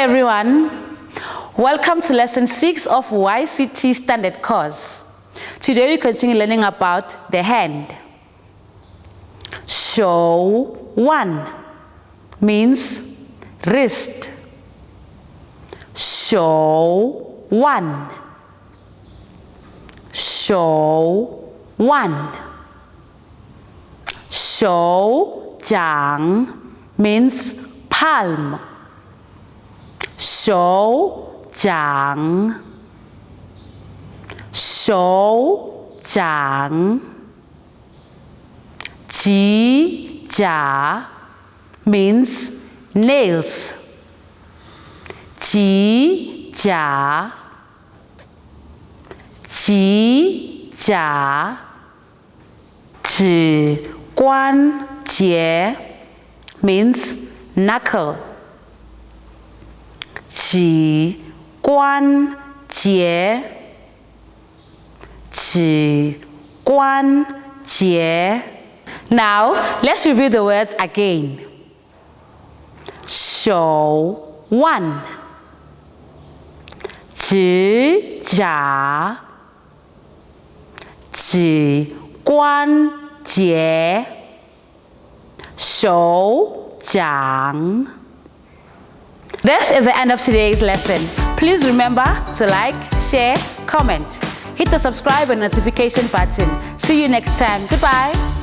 everyone, welcome to lesson 6 of YCT standard course. Today we continue learning about the hand. Show 1 means wrist. Show 1. Show 1. Show 掌 means palm. Show 掌 手掌 指甲 means nails. 指甲 指甲 指关节 means knuckle. 指关节 指关节 Now, let's review the words again. Show 1. 指甲 指关节 手掌 This is the end of today's lesson. Please remember to like, share, comment. Hit the subscribe and notification button. See you next time. Goodbye.